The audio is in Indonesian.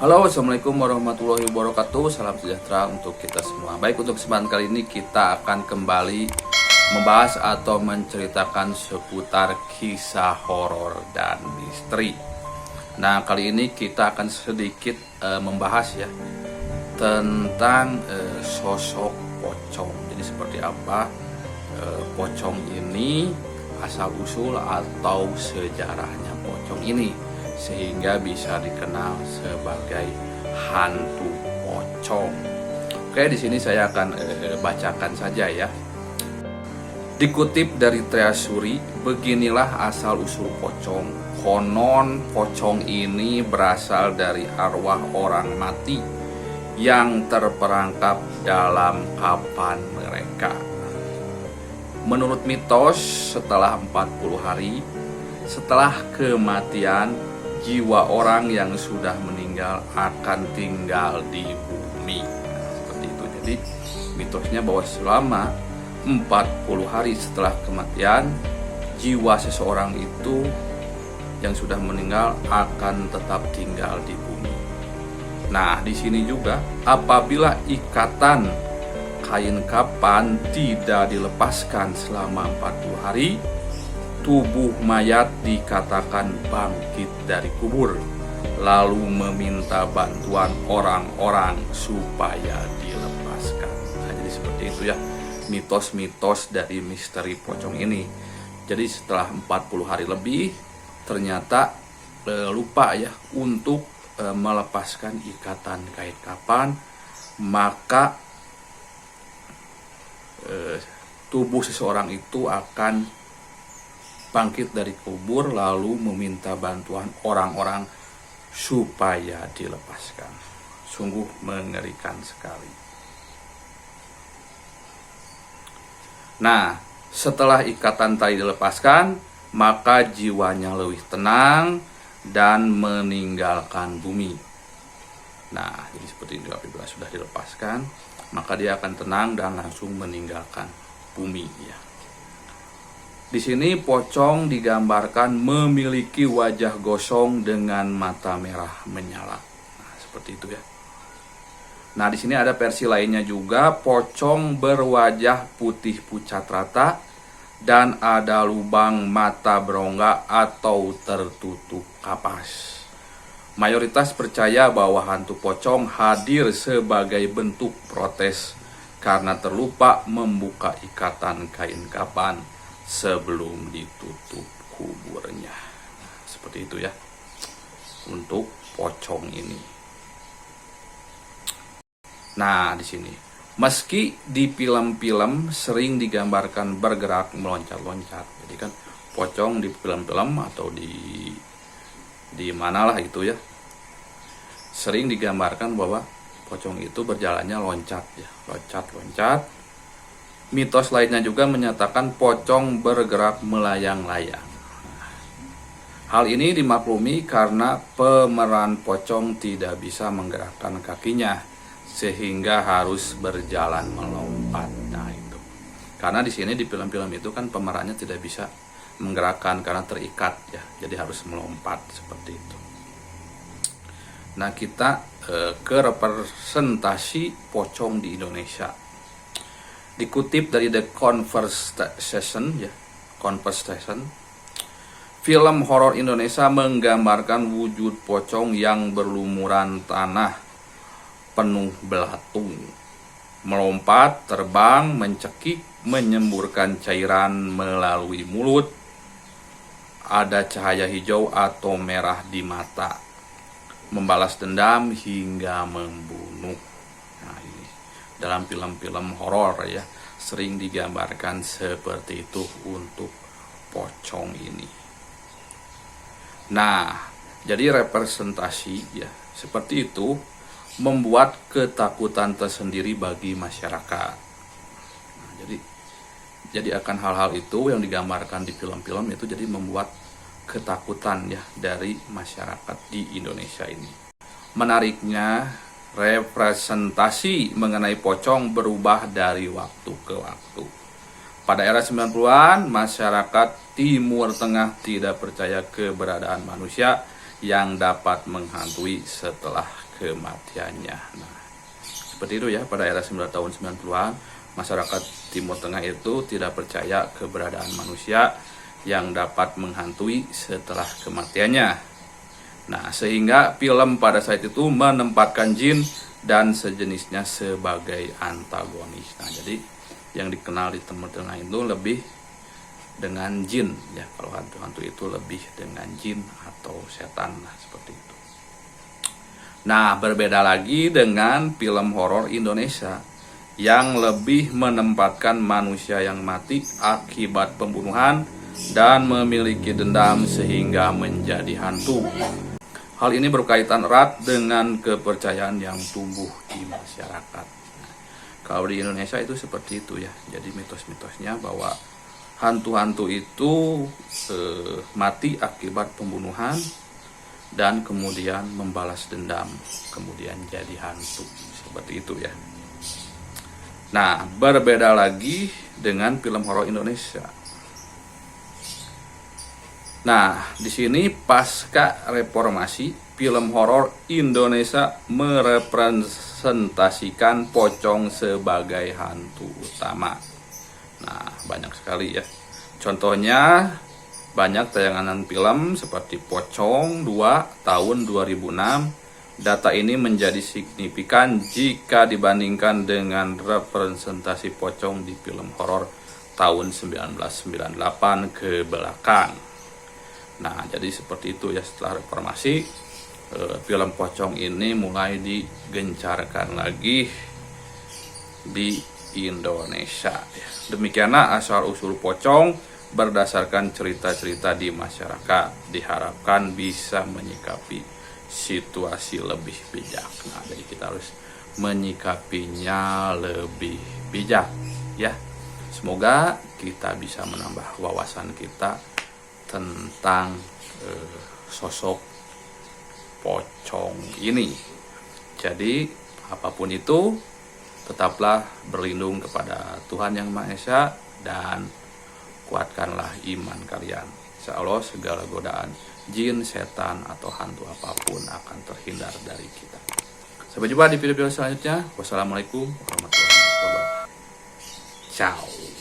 Halo, assalamualaikum warahmatullahi wabarakatuh. Salam sejahtera untuk kita semua. Baik, untuk kesempatan kali ini kita akan kembali membahas atau menceritakan seputar kisah horor dan misteri. Nah, kali ini kita akan sedikit membahas ya tentang sosok pocong. Jadi seperti apa pocong ini, asal usul atau sejarahnya pocong ini, sehingga bisa dikenal sebagai hantu pocong. Oke, di sini saya akan bacakan saja ya. Dikutip dari Treasuri, beginilah asal usul pocong. Konon pocong ini berasal dari arwah orang mati yang terperangkap dalam kapan mereka. Menurut mitos, setelah 40 hari setelah kematian, jiwa orang yang sudah meninggal akan tinggal di bumi. Nah, seperti itu. Jadi mitosnya bahwa selama 40 hari setelah kematian, jiwa seseorang itu yang sudah meninggal akan tetap tinggal di bumi. Nah, di sini juga apabila ikatan kain kapan tidak dilepaskan selama 40 hari, tubuh mayat dikatakan bangkit dari kubur, lalu meminta bantuan orang-orang supaya dilepaskan. Nah, jadi seperti itu ya mitos-mitos dari misteri pocong ini. Jadi setelah 40 hari lebih, ternyata lupa ya untuk melepaskan ikatan kain kapan, maka tubuh seseorang itu akan bangkit dari kubur lalu meminta bantuan orang-orang supaya dilepaskan. Sungguh mengerikan sekali. Nah, setelah ikatan tali dilepaskan, maka jiwanya lebih tenang dan meninggalkan bumi. Nah, jadi seperti itu, apabila sudah dilepaskan, maka dia akan tenang dan langsung meninggalkan bumi ya. Di sini pocong digambarkan memiliki wajah gosong dengan mata merah menyala. Nah, seperti itu ya. Nah, di sini ada versi lainnya juga, pocong berwajah putih pucat rata dan ada lubang mata berongga atau tertutup kapas. Mayoritas percaya bahwa hantu pocong hadir sebagai bentuk protes karena terlupa membuka ikatan kain kapan sebelum ditutup kuburnya. Seperti itu ya untuk pocong ini. Nah, di sini meski di film-film sering digambarkan bergerak meloncat-loncat. Jadi kan pocong di film-film atau di manalah itu ya, sering digambarkan bahwa pocong itu berjalannya loncat ya, loncat-loncat. Mitos lainnya juga menyatakan pocong bergerak melayang-layang. Hal ini dimaklumi karena pemeran pocong tidak bisa menggerakkan kakinya, sehingga harus berjalan melompat. Nah, itu. Karena di sini di film-film itu kan pemerannya tidak bisa menggerakkan karena terikat ya, jadi harus melompat seperti itu. Nah, kita ke representasi pocong di Indonesia. Dikutip dari The Conversation ya, Conversation, film horor Indonesia menggambarkan wujud pocong yang berlumuran tanah penuh belatung, melompat, terbang, mencekik, menyemburkan cairan melalui mulut, ada cahaya hijau atau merah di mata, membalas dendam hingga membunuh. Nah, ini dalam film-film horor ya sering digambarkan seperti itu untuk pocong ini. Nah, jadi representasi ya seperti itu membuat ketakutan tersendiri bagi masyarakat. Nah, jadi akan hal-hal itu yang digambarkan di film-film itu jadi membuat ketakutan ya dari masyarakat di Indonesia ini. Menariknya, representasi mengenai pocong berubah dari waktu ke waktu. Pada era 90-an, masyarakat Timur Tengah tidak percaya keberadaan manusia yang dapat menghantui setelah kematiannya. Nah, seperti itu ya, pada era tahun 90-an, masyarakat Timur Tengah itu tidak percaya keberadaan manusia yang dapat menghantui setelah kematiannya. Nah, sehingga film pada saat itu menempatkan jin dan sejenisnya sebagai antagonis. Nah, jadi yang dikenal di Timur Tengah itu lebih dengan jin ya. Kalau hantu-hantu itu lebih dengan jin atau setan, nah seperti itu. Nah, berbeda lagi dengan film horor Indonesia yang lebih menempatkan manusia yang mati akibat pembunuhan dan memiliki dendam sehingga menjadi hantu. Hal ini berkaitan erat dengan kepercayaan yang tumbuh di masyarakat. Nah, kalau di Indonesia itu seperti itu ya. Jadi mitos-mitosnya bahwa hantu-hantu itu mati akibat pembunuhan dan kemudian membalas dendam, kemudian jadi hantu, seperti itu ya. Nah, berbeda lagi dengan film horor Indonesia. Nah, di sini pasca reformasi, film horor Indonesia merepresentasikan pocong sebagai hantu utama. Nah, banyak sekali ya. Contohnya banyak tayangan film seperti Pocong 2 tahun 2006. Data ini menjadi signifikan jika dibandingkan dengan representasi pocong di film horor tahun 1998 ke belakang. Nah, jadi seperti itu ya, setelah reformasi film pocong ini mulai digencarkan lagi di Indonesia. Demikianlah asal-usul pocong berdasarkan cerita-cerita di masyarakat. Diharapkan bisa menyikapi situasi lebih bijak. Nah, jadi kita harus menyikapinya lebih bijak ya. Semoga kita bisa menambah wawasan kita tentang sosok pocong ini. Jadi apapun itu, tetaplah berlindung kepada Tuhan Yang Maha Esa dan kuatkanlah iman kalian. Insya Allah segala godaan jin, setan, atau hantu apapun akan terhindar dari kita. Sampai jumpa di video-video selanjutnya. Wassalamualaikum warahmatullahi wabarakatuh. Ciao.